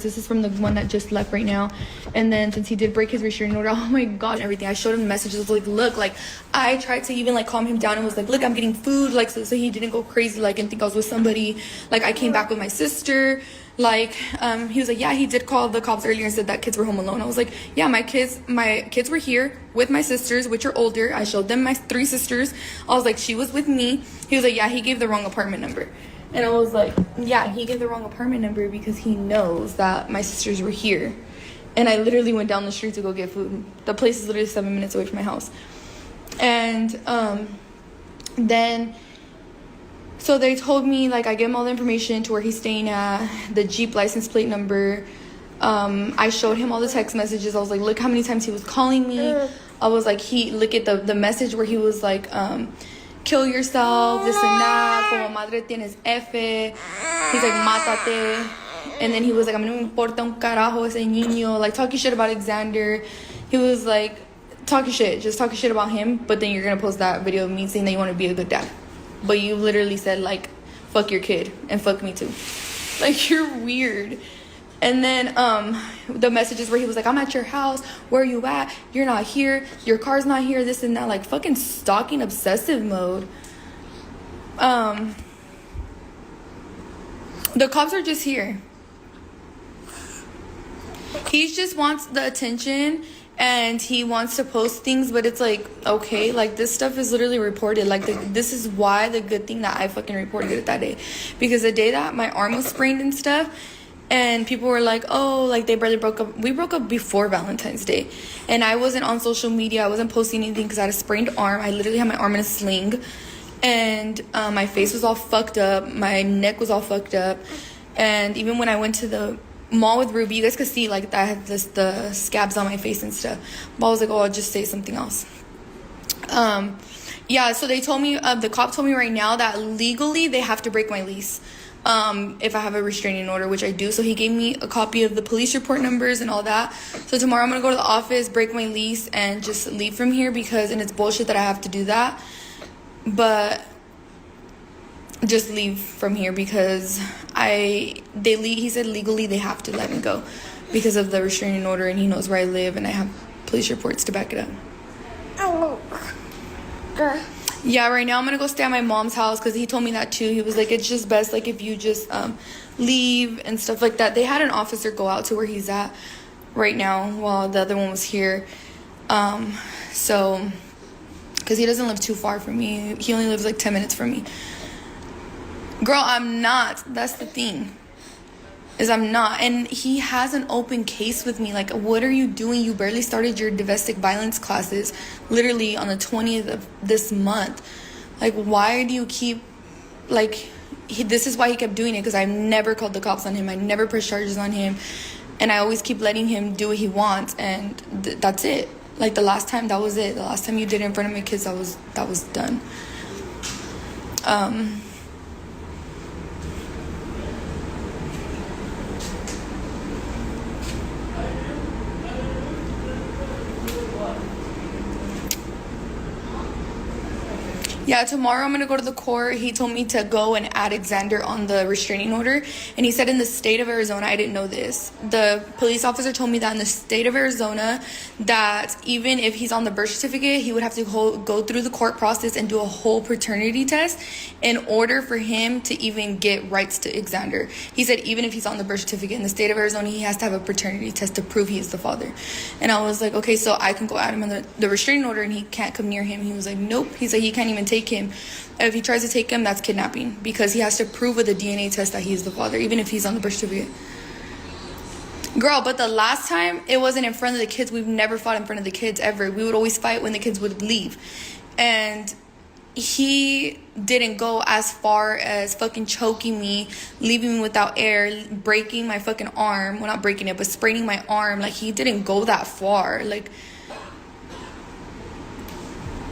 This is from the one that just left right now. And then since he did break his restraining order, oh my god, everything. I showed him messages like, look, like I tried to even like calm him down and was like, look, I'm getting food, like so he didn't go crazy like and think I was with somebody. Like I came back with my sister. Like he was like, yeah, he did call the cops earlier and said that kids were home alone. I was like, yeah, my kids were here with my sisters, which are older. I showed them my 3 sisters. I was like, she was with me. He was like, yeah, he gave the wrong apartment number. And I was like, yeah, he gave the wrong apartment number because he knows that my sisters were here. And I literally went down the street to go get food. The place is literally 7 minutes away from my house. And then, so they told me, like, I gave him all the information to where he's staying at, the Jeep license plate number. I showed him all the text messages. I was like, look how many times he was calling me. I was like, look at the message where he was like, kill yourself, this and that, como madre tienes F. He's like, mátate. And then he was like, a mí no me importa un carajo ese niño, like talking shit about Alexander. He was like, just talking shit about him, but then you're gonna post that video of me saying that you want to be a good dad. But you literally said, like, fuck your kid and fuck me too. Like, you're weird. And then the messages where he was like, I'm at your house, where are you at, you're not here, your car's not here, this and that, like fucking stalking obsessive mode. The cops are just here. He just wants the attention and he wants to post things, but it's like, okay, like this stuff is literally reported. Like this is why the good thing that I fucking reported it that day, because the day that my arm was sprained and stuff, and people were like, oh, like they barely broke up. We broke up before Valentine's Day. And I wasn't on social media. I wasn't posting anything because I had a sprained arm. I literally had my arm in a sling. And my face was all fucked up. My neck was all fucked up. And even when I went to the mall with Ruby, you guys could see like I had the scabs on my face and stuff. But I was like, oh, I'll just say something else. Yeah, so they told me, the cop told me right now that legally they have to break my lease. If I have a restraining order, which I do. So he gave me a copy of the police report numbers and all that. So tomorrow I'm gonna go to the office, break my lease, and just leave from here because, and it's bullshit that I have to do that, but just leave from here because he said legally they have to let me go because of the restraining order, and he knows where I live and I have police reports to back it up. Yeah, right now I'm gonna go stay at my mom's house because he told me that too. He was like, it's just best like if you just leave and stuff like that. They had an officer go out to where he's at right now while the other one was here. So because he doesn't live too far from me. He only lives like 10 minutes from me. Girl, I'm not. That's the thing. I'm not. And he has an open case with me. Like, what are you doing? You barely started your domestic violence classes literally on the 20th of this month. Like, why do you keep, like, this is why he kept doing it, because I never called the cops on him. I never pressed charges on him. And I always keep letting him do what he wants. And that's it. Like, the last time, that was it. The last time you did it in front of my kids, that was done. Yeah, tomorrow I'm going to go to the court. He told me to go and add Alexander on the restraining order. And he said in the state of Arizona, I didn't know this. The police officer told me that in the state of Arizona, that even if he's on the birth certificate, he would have to go through the court process and do a whole paternity test in order for him to even get rights to Alexander. He said even if he's on the birth certificate in the state of Arizona, he has to have a paternity test to prove he is the father. And I was like, okay, so I can go add him on the restraining order and he can't come near him. He was like, nope. He's like, he can't even take him. If he tries to take him, that's kidnapping, because he has to prove with a DNA test that he's the father, even if he's on the birth certificate. Girl, but the last time it wasn't in front of the kids. We've never fought in front of the kids ever. We would always fight when the kids would leave. And he didn't go as far as fucking choking me, leaving me without air, breaking my fucking arm. Well, not breaking it, but spraining my arm. Like, he didn't go that far. Like,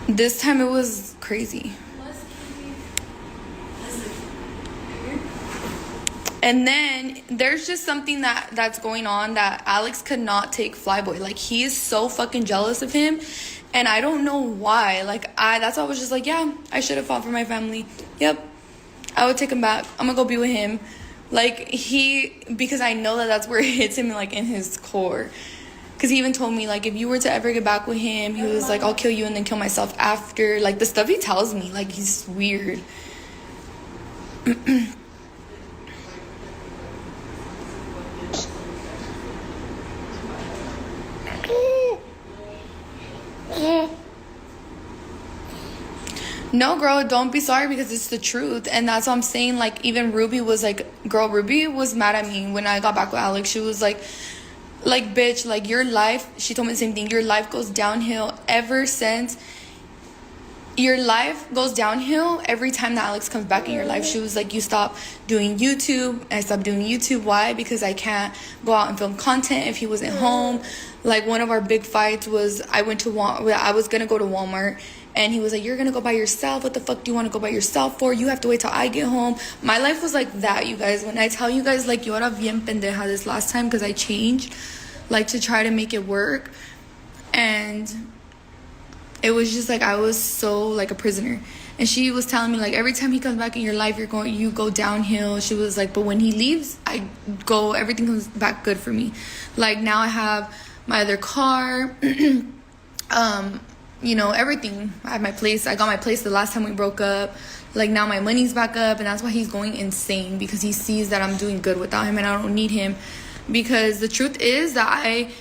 this time it was crazy. And then there's just something that's going on that Alex could not take Flyboy. Like, he is so fucking jealous of him. And I don't know why. Like, that's why I was just like, yeah, I should have fought for my family. Yep. I would take him back. I'm gonna go be with him. Like, because I know that that's where it hits him, like, in his core. Because he even told me, like, if you were to ever get back with him, he was like, I'll kill you and then kill myself after. Like, the stuff he tells me, like, he's weird. No, girl, don't be sorry because it's the truth. And that's what I'm saying. Like, even Ruby was like, girl, Ruby was mad at me when I got back with Alex. She was like, bitch, like, your life, she told me the same thing. Your life goes downhill ever since. Your life goes downhill every time that Alex comes back in your life. She was like, you stop doing YouTube. I stopped doing YouTube. Why? Because I can't go out and film content if he wasn't home. Like, one of our big fights was I was going to go to Walmart. And he was like, you're going to go by yourself? What the fuck do you want to go by yourself for? You have to wait till I get home. My life was like that, you guys. When I tell you guys, like, yo era bien pendeja this last time because I changed, like, to try to make it work. And it was just like I was so like a prisoner. And she was telling me, like, every time he comes back in your life, you go downhill. She was like, but when he leaves, everything comes back good for me. Like, now I have my other car. You know, everything. I have my place. I got my place the last time we broke up. Like, now my money's back up, and that's why he's going insane, because he sees that I'm doing good without him and I don't need him. Because the truth is that I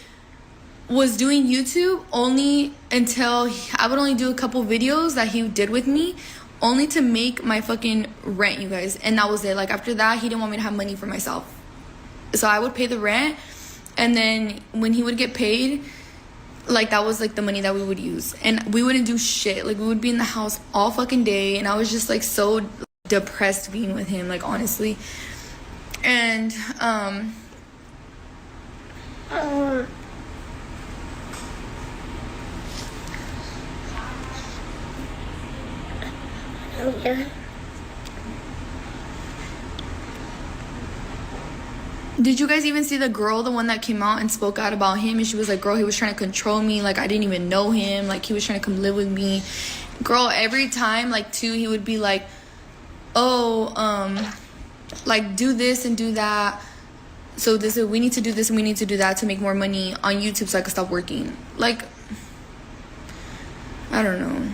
was doing YouTube only until I would only do a couple videos that he did with me, only to make my fucking rent, you guys. And that was it. Like, after that, he didn't want me to have money for myself. So I would pay the rent, and then when he would get paid, like, that was like the money that we would use, and we wouldn't do shit. Like, we would be in the house all fucking day, and I was just like so depressed being with him, like, honestly. And did you guys even see the girl, the one that came out and spoke out about him? And she was like, girl, he was trying to control me. Like, I didn't even know him. Like, he was trying to come live with me. Girl, every time, like, too, he would be like, oh, like, do this and do that. So we need to do this and we need to do that to make more money on YouTube so I can stop working. Like, I don't know.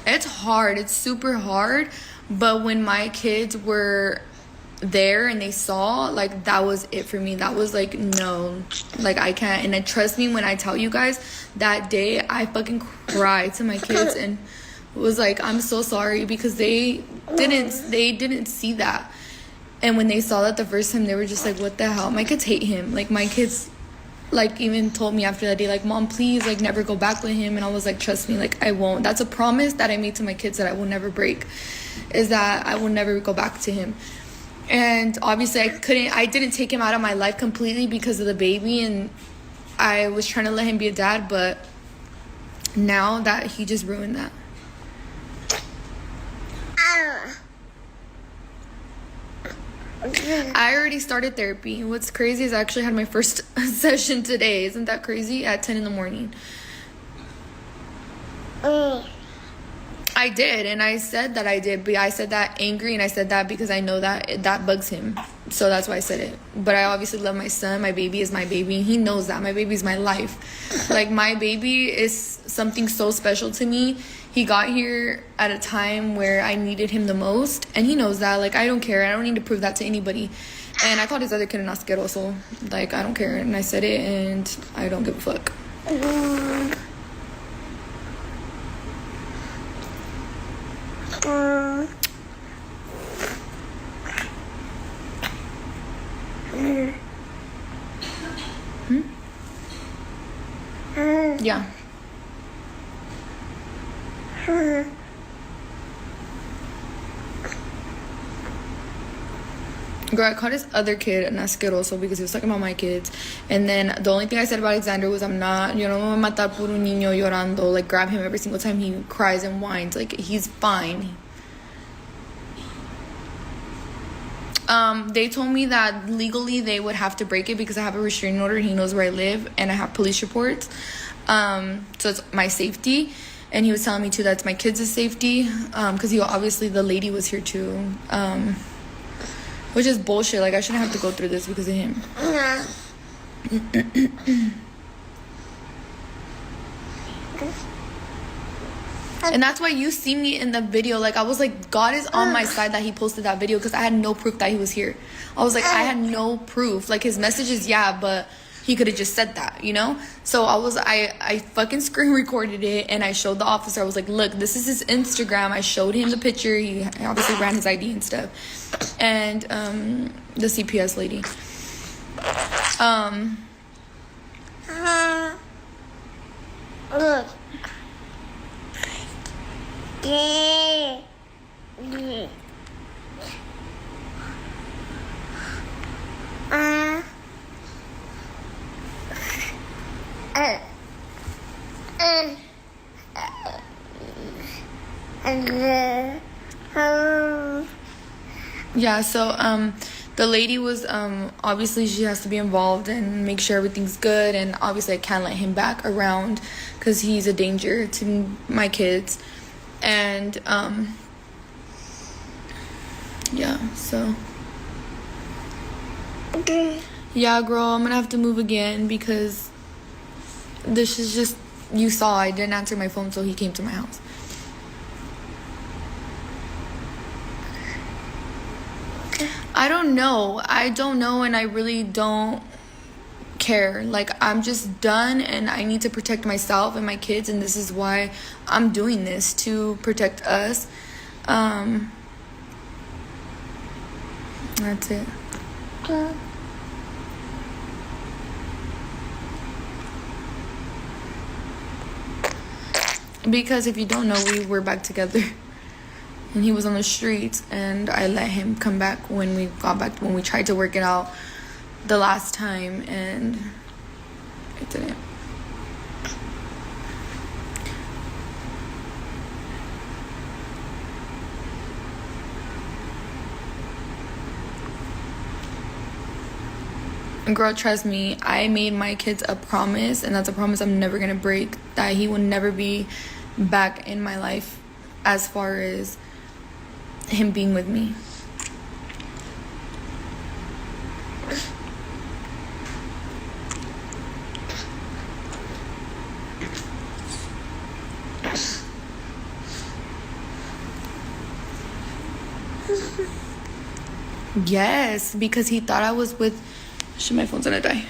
It's hard. It's super hard. But when my kids were there and they saw, like, that was it for me. That was like, no, like, I can't. And then trust me when I tell you guys, that day I fucking cried to my kids and was like, I'm so sorry, because they didn't see that. And when they saw that the first time, they were just like, what the hell? My kids hate him. Like, my kids, like, even told me after that day, like, Mom, please, like, never go back with him. And I was like, trust me, like, I won't. That's a promise that I made to my kids that I will never break, is that I will never go back to him. And obviously I didn't take him out of my life completely because of the baby, and I was trying to let him be a dad, but now that he just ruined that. I already started therapy. What's crazy is I actually had my first session today. Isn't that crazy? At 10 in the morning. I did, and I said that I did, but I said that angry, and I said that because I know that bugs him. So that's why I said it. But I obviously love my son. My baby is my baby. He knows that. My baby is my life. Like, my baby is something so special to me. He got here at a time where I needed him the most, and he knows that. Like, I don't care. I don't need to prove that to anybody. And I called his other kid an asqueroso. Like, I don't care. And I said it, and I don't give a fuck. Yeah. Girl, I called his other kid an asqueroso because he was talking about my kids. And then the only thing I said about Alexander was, I'm not, yo no me voy a matar por un niño llorando. Like, grab him every single time he cries and whines. Like, he's fine. They told me that legally they would have to break it because I have a restraining order and he knows where I live and I have police reports. So it's my safety. And he was telling me too that's my kids' safety, because he obviously the lady was here too, which is bullshit. Like I shouldn't have to go through this because of him. And that's why you see me in the video. Like I was like, God is on my side that he posted that video, because I had no proof that he was here. I was like, I had no proof. Like his messages, yeah, but he could have just said that, you know? So I fucking screen recorded it, and I showed the officer. I was like, look, this is his Instagram. I showed him the picture. He obviously ran his ID and stuff. And the CPS lady. Look. Yeah, so the lady was obviously she has to be involved and make sure everything's good, and obviously I can't let him back around because he's a danger to my kids. And yeah, so yeah, girl, I'm gonna have to move again because this is just, you saw I didn't answer my phone, so he came to my house. I don't know, and I really don't care. Like I'm just done, and I need to protect myself and my kids, and this is why I'm doing this, to protect us. That's it. Because if you don't know, we were back together. And he was on the streets, and I let him come back when we tried to work it out the last time, and it didn't. And girl, trust me, I made my kids a promise, and that's a promise I'm never gonna break, that he will never be back in my life as far as him being with me. Yes, because he thought I was with... Shit, my phone's gonna die.